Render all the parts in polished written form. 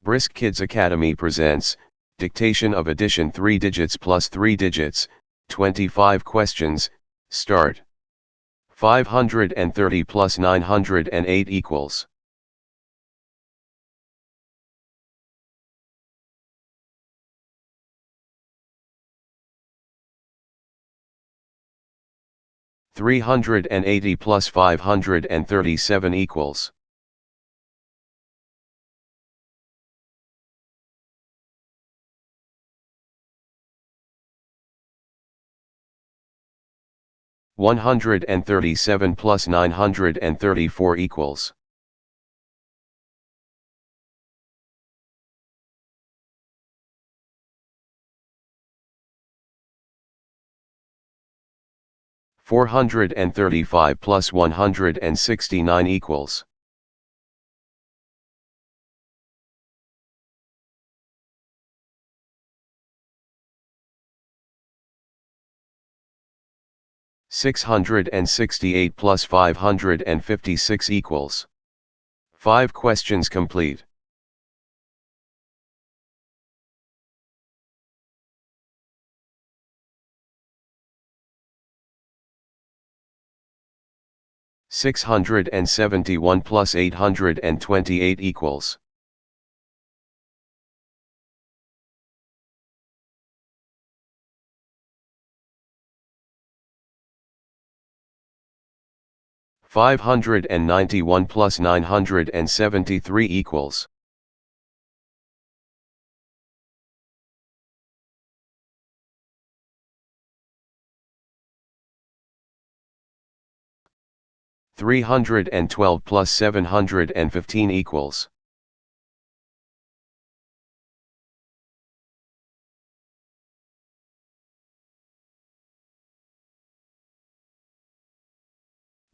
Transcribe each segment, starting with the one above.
Brisk Kids Academy presents, Dictation of Addition 3 digits plus 3 digits, 25 questions, start. 530 plus 908 equals. $380 plus 537 equals. $137 plus 934 equals. $435 plus 169 equals. $668 plus 556 equals. 5 questions complete. $671 plus 828 equals. $591 plus 973 equals. $312 plus 715 equals.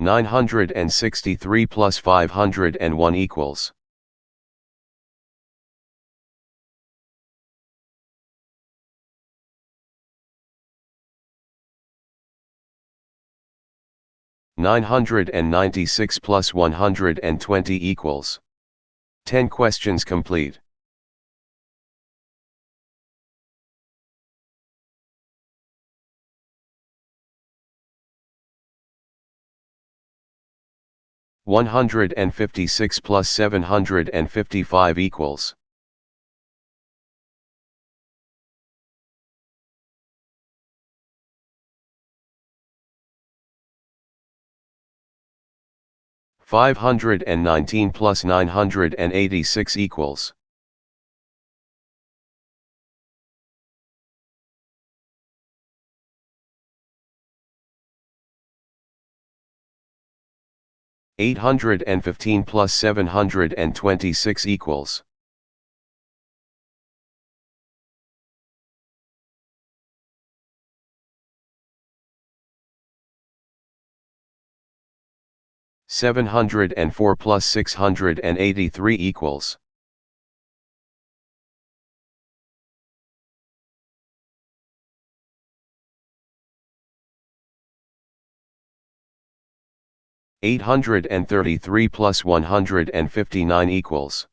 $963 plus 501 equals. $996 plus 120 equals. 10 questions complete. $156 plus 755 equals. $519 plus 986 equals. $815 plus 726 equals. $704 plus 683 equals. $833 plus 159 equals.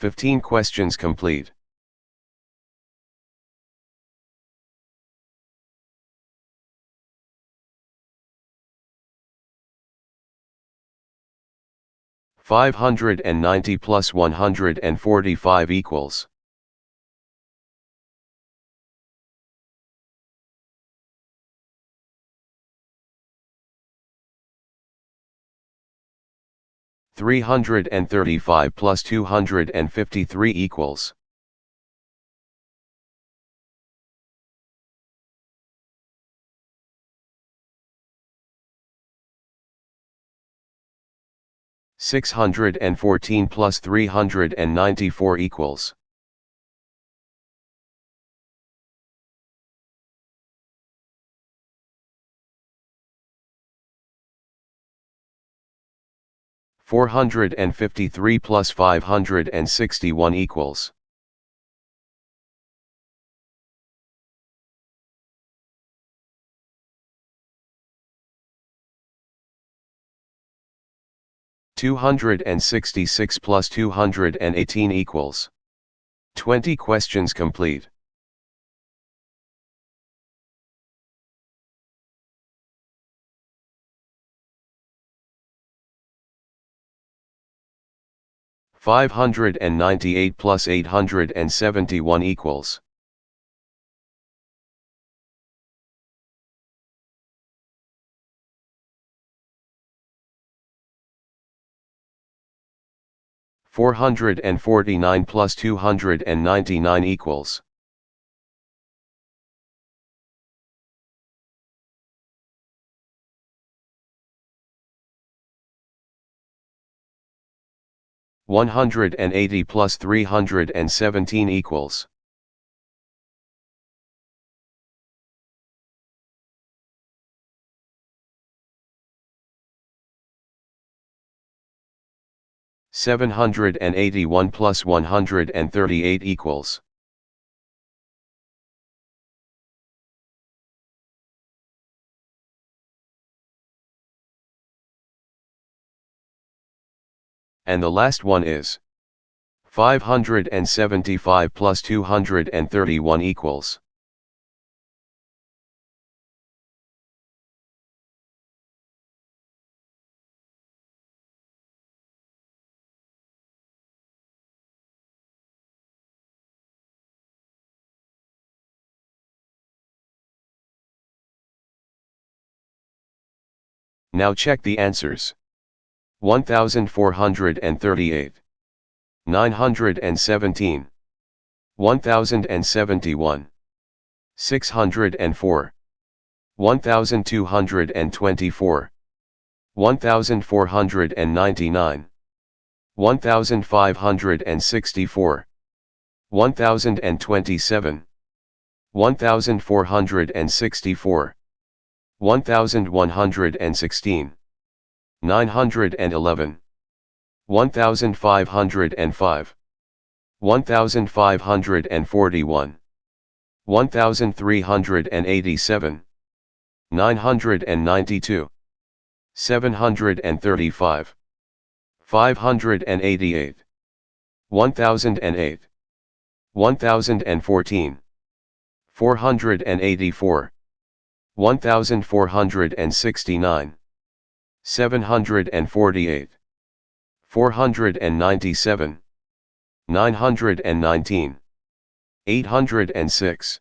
15 questions complete. $590 plus 145 equals. $335 plus 253 equals. $614 plus 394 equals. $453 plus 561 equals. $266 plus 218 equals. 20 questions complete. $598 plus $871 equals $449 plus $299 equals $180 plus $317 equals $781 plus $138 equals and the last one is 575 plus 231 equals Now check the answers. 1438, 917, 1071, 604, 1224, 1499, 1564, 1027, 1464, 1116, 911, 1505, 1541, 1387, 992, 735, 588, 1008, 1014, 484, 1469, 748, 497, 919, 806.